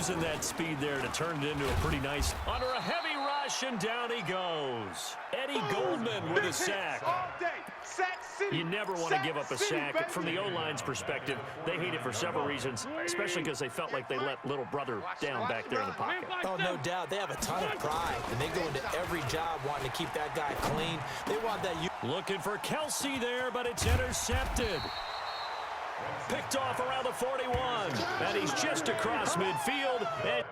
using that speed there to turn it into a pretty nice. Under a heavy rush, and down he goes. Eddie Goldman with a sack. You never want to give up a sack. From the O-line's perspective, they hate it for several reasons, especially because they felt like they let little brother down back there in the pocket. Oh, no doubt. They have a ton of pride, and they go into every job wanting to keep that guy clean. They want that. Looking for Kelsey there, but it's intercepted. Picked off around the 41, and he's just across midfield. And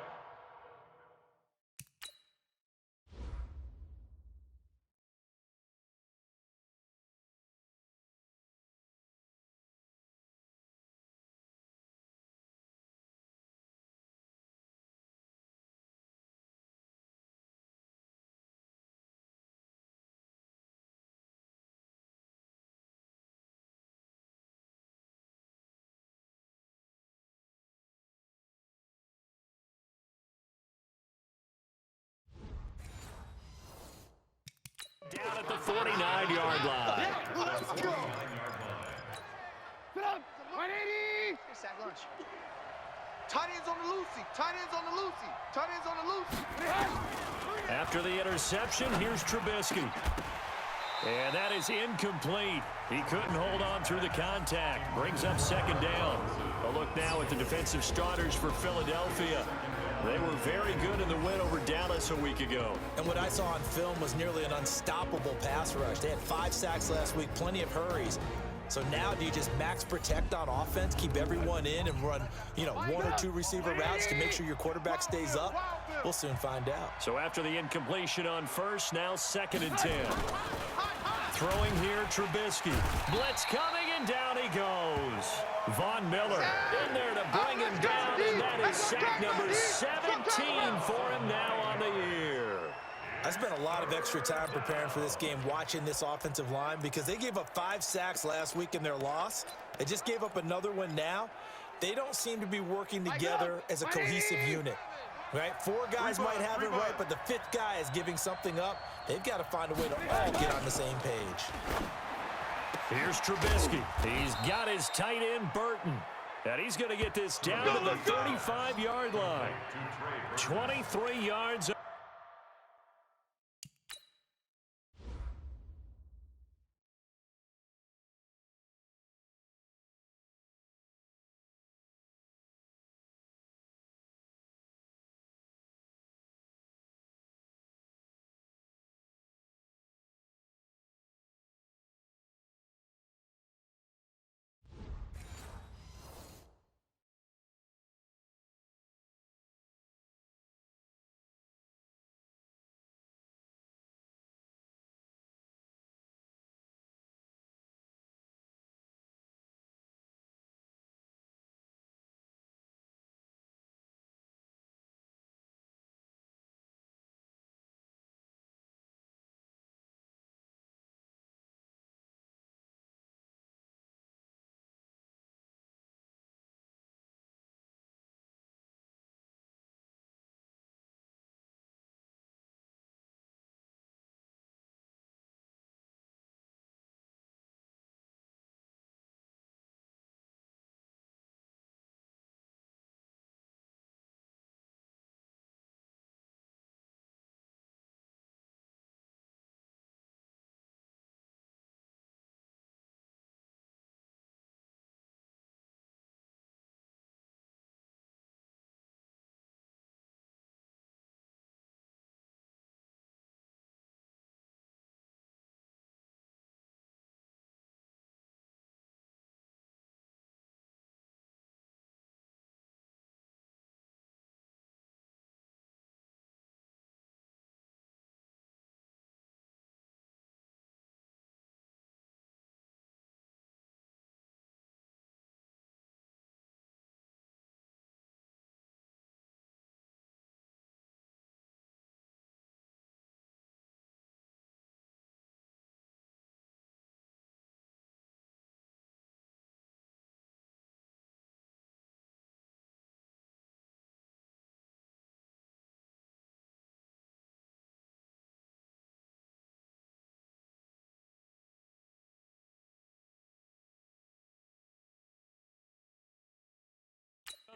down at the 49-yard line. Tight ends on the Lucy. Tight ends on the Lucy. Tight ends on the Lucy. After the interception, here's Trubisky. And that is incomplete. He couldn't hold on through the contact. Brings up second down. A look now at the defensive starters for Philadelphia. They were very good in the win over Dallas a week ago. And what I saw on film was nearly an unstoppable pass rush. They had 5 sacks last week, plenty of hurries. So now do you just max protect on offense, keep everyone in, and run, 1 or 2 receiver routes to make sure your quarterback stays up? We'll soon find out. So after the incompletion on first, now 2nd and 10. Throwing here, Trubisky. Blitz coming, and down he goes. Von Miller in there to bring him down, and that is sack number 17 for him now on the year. I spent a lot of extra time preparing for this game, watching this offensive line, because they gave up 5 sacks last week in their loss. They just gave up another one now. They don't seem to be working together as a cohesive unit. Right? 4 guys might have it right, but the 5th guy is giving something up. They've got to find a way to all get on the same page. Here's Trubisky. He's got his tight end, Burton. And he's going to get this down to the 35-yard line. 23 yards.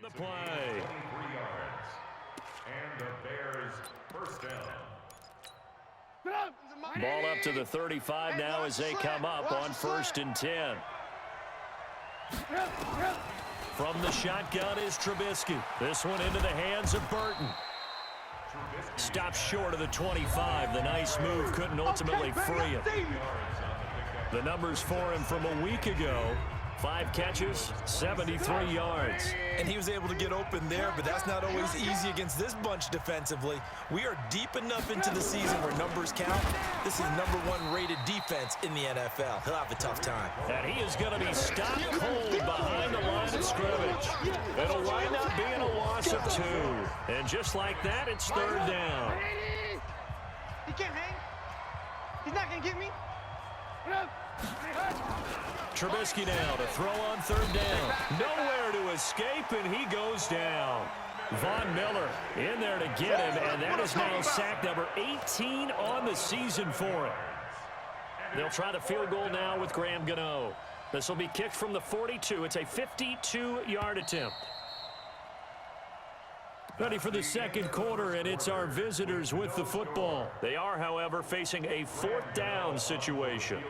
The play. Ball up to the 35 now as they come up on 1st and 10. From the shotgun is Trubisky. This one into the hands of Burton. Stops short of the 25. The nice move couldn't ultimately free him. The numbers for him from a week ago: 5 catches, 73 yards. And he was able to get open there, but that's not always easy against this bunch defensively. We are deep enough into the season where numbers count. This is #1 rated defense in the NFL. He'll have a tough time. And he is going to be stopped cold behind the line of scrimmage. It'll wind up being a loss of 2. And just like that, it's 3rd down. He can't hang. He's not going to get me. Trubisky now to throw on 3rd down. Nowhere to escape, and he goes down. Von Miller in there to get him, and that is now sack number 18 on the season for him. They'll try the field goal now with Graham Gano. This will be kicked from the 42. It's a 52-yard attempt. Ready for the second quarter, and it's our visitors with the football. They are, however, facing a 4th down situation.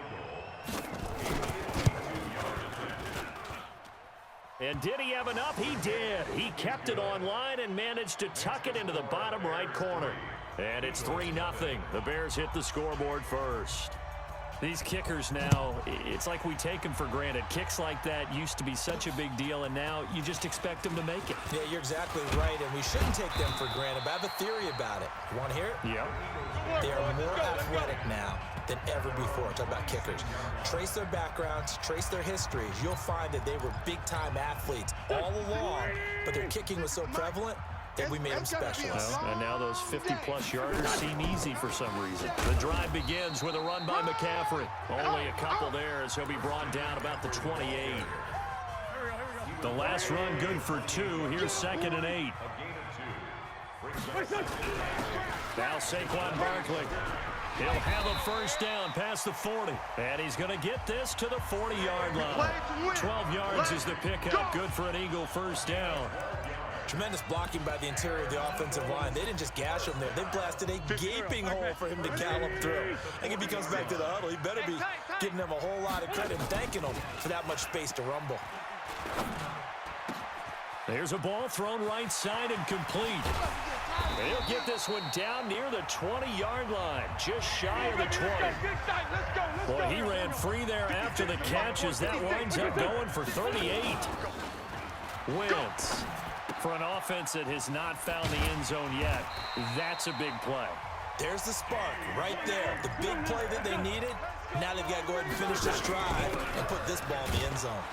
And did he have enough? He did. He kept it online and managed to tuck it into the bottom right corner. And it's 3-0. The Bears hit the scoreboard first. These kickers now, it's like we take them for granted. Kicks like that used to be such a big deal, and now you just expect them to make it. Yeah, you're exactly right, and we shouldn't take them for granted, but I have a theory about it. You want to hear it? Yeah. They are more athletic now than ever before. Talk about kickers. Trace their backgrounds, trace their histories. You'll find that they were big-time athletes all along, but their kicking was so prevalent that we made them specialists. Well, and now those 50-plus yarders seem easy for some reason. The drive begins with a run by McCaffrey. Only a couple there as he'll be brought down about the 28. The last run good for 2. Here's 2nd and 8. Now Saquon Barkley. He'll have a 1st down past the 40. And he's going to get this to the 40-yard line. 12 yards is the pickup. Good for an Eagle 1st down. Tremendous blocking by the interior of the offensive line. They didn't just gash him there. They blasted a gaping hole for him to gallop through. I think if he comes back to the huddle, he better be giving them a whole lot of credit and thanking them for that much space to rumble. There's a ball thrown right side and complete. He'll get this one down near the 20-yard line, just shy of the 20. Well, he ran free there after the catch as that winds up going for 38. Wentz. For an offense that has not found the end zone yet, that's a big play. There's the spark right there. The big play that they needed. Now they've got to go ahead and finish this drive and put this ball in the end zone.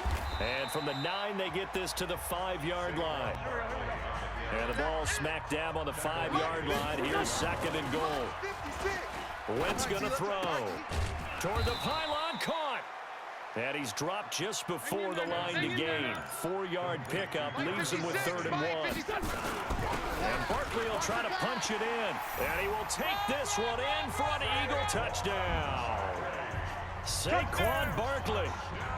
And from the 9, they get this to the 5-yard line. And the ball smack dab on the 5-yard line. Here's 2nd and goal. Wentz going to throw. Toward the pylon, caught. And he's dropped just before the line to gain. 4-yard pickup leaves him with 3rd and 1. And Barkley will try to punch it in. And he will take this one in for an Eagle touchdown. Saquon Barkley,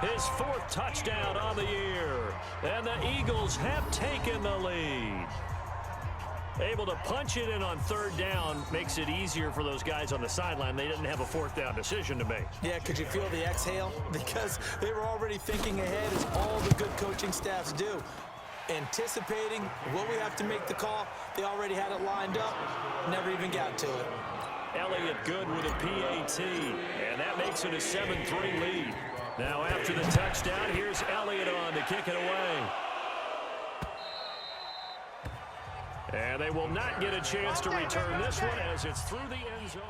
his 4th touchdown on the year. And the Eagles have taken the lead. Able to punch it in on 3rd down makes it easier for those guys on the sideline. They didn't have a 4th down decision to make. Yeah, could you feel the exhale? Because they were already thinking ahead, as all the good coaching staffs do. Anticipating, will we have to make the call? They already had it lined up, never even got to it. Elliott good with a PAT, and that makes it a 7-3 lead. Now after the touchdown, here's Elliott on to kick it away. And they will not get a chance to return this one as it's through the end zone.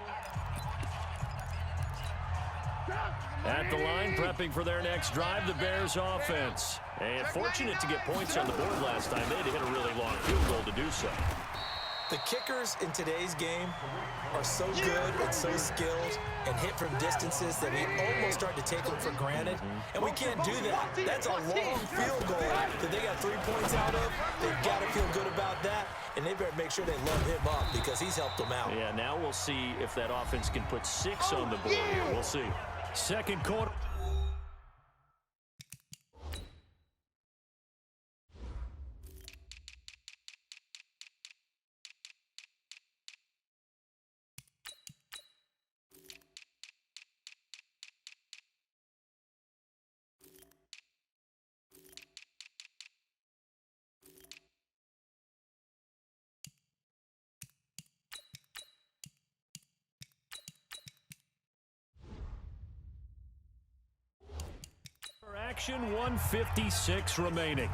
At the line, prepping for their next drive, the Bears offense. And fortunate to get points on the board last time. They had to hit a really long field goal to do so. The kickers in today's game are so good and so skilled and hit from distances that we almost start to take them for granted. And we can't do that. That's a long field goal that they got 3 points out of. They've got to feel good about that. And they better make sure they load him up because he's helped them out. Yeah, now we'll see if that offense can put 6 on the board here. We'll see. Second quarter. action, 1:56 remaining.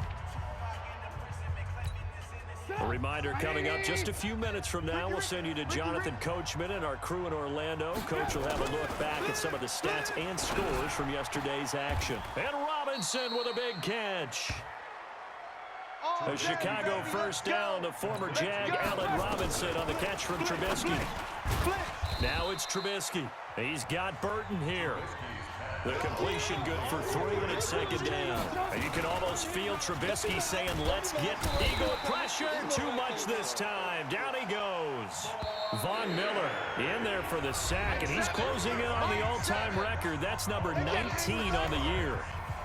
A reminder coming up just a few minutes from now, we'll send you to Jonathan Coachman and our crew in Orlando. Coach will have a look back at some of the stats and scores from yesterday's action. And Robinson with a big catch. A Chicago first down to former Jag Allen Robinson on the catch from Trubisky. Now it's Trubisky. He's got Burton here. The completion good for 3, and it's second down. And you can almost feel Trubisky saying, let's get Eagle pressure. Too much this time. Down he goes. Von Miller in there for the sack, and he's closing in on the all-time record. That's number 19 on the year.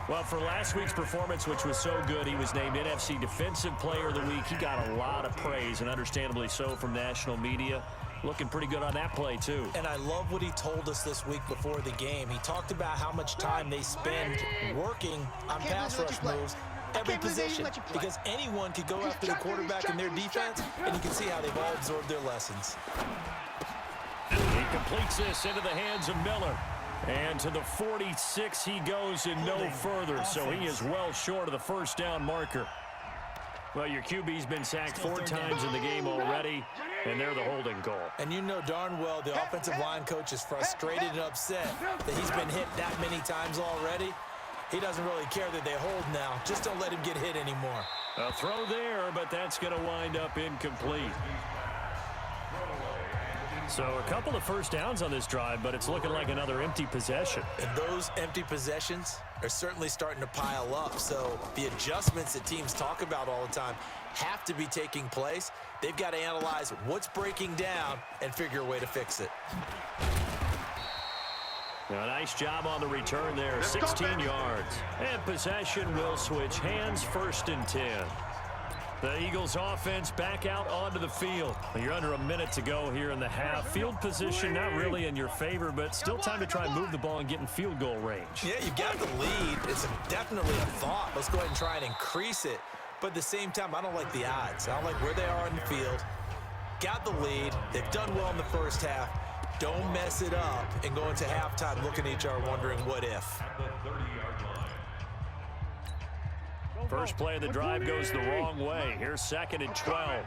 Well, for last week's performance, which was so good, he was named NFC Defensive Player of the Week. He got a lot of praise, and understandably so, from national media. Looking pretty good on that play, too. And I love what he told us this week before the game. He talked about how much time they spend working on pass rush moves, every position, because anyone could go after the quarterback in their defense, and you can see how they've all absorbed their lessons. He completes this into the hands of Miller. And to the 46 he goes and no further, so he is well short of the first down marker. Well, your QB's been sacked 4 times in the game already, and they're the holding call. And you know darn well the offensive line coach is frustrated and upset that he's been hit that many times already. He doesn't really care that they hold now. Just don't let him get hit anymore. A throw there, but that's going to wind up incomplete. So a couple of first downs on this drive, but it's looking like another empty possession. And those empty possessions are certainly starting to pile up. So the adjustments that teams talk about all the time have to be taking place. They've got to analyze what's breaking down and figure a way to fix it. Now, a nice job on the return there, 16 yards. And possession will switch hands, 1st and 10. The Eagles offense back out onto the field. You're under a minute to go here in the half. Field position not really in your favor, but still time to try and move the ball and get in field goal range. Yeah, you've got the lead. It's definitely a thought. Let's go ahead and try and increase it. But at the same time, I don't like the odds. I don't like where they are in the field. Got the lead. They've done well in the first half. Don't mess it up and go into halftime looking at each other wondering what if. First play of the drive goes the wrong way. Here's 2nd and 12.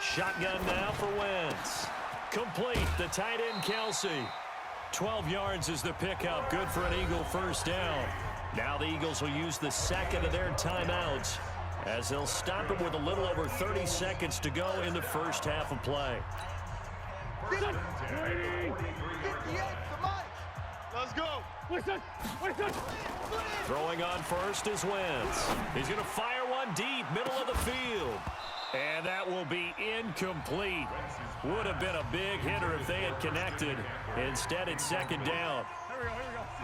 Shotgun now for Wentz. Complete, the tight end Kelsey. 12 yards is the pickup. Good for an Eagle first down. Now the Eagles will use the 2nd of their timeouts as they'll stop it with a little over 30 seconds to go in the first half of play. Let's go. Throwing on first is Wentz. He's going to fire one deep, middle of the field. And that will be incomplete. Would have been a big hitter if they had connected. Instead, it's 2nd down.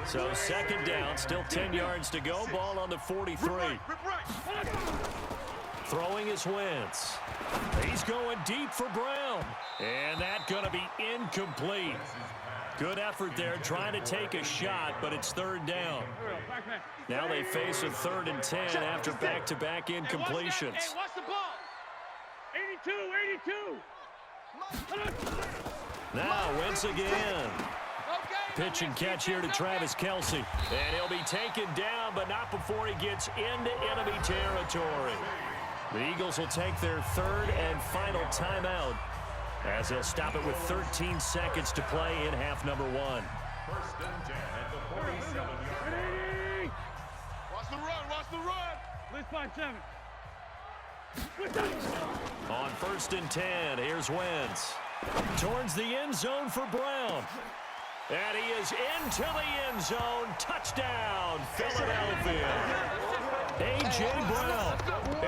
So 2nd down, still 10 yards to go. Ball on the 43. Throwing is Wentz. He's going deep for Brown. And that's going to be incomplete. Good effort there, trying to take a shot, but it's 3rd down. Now they face a 3rd and 10 after back-to-back incompletions. Hey, watch the ball. 82. Now Wentz again. Pitch and catch here to Travis Kelsey. And he'll be taken down, but not before he gets into enemy territory. The Eagles will take their 3rd and final timeout as they'll stop it with 13 seconds to play in half number 1. 1st and 10 at the 47-yard line. Watch the run. Let's find 7. On 1st and 10, here's Wentz. Towards the end zone for Brown. And he is into the end zone. Touchdown, Philadelphia. A.J. Brown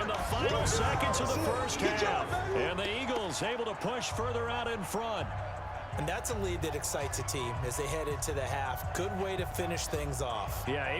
in the final seconds of the first half. And the Eagles able to push further out in front. And that's a lead that excites a team as they head into the half. Good way to finish things off. Yeah,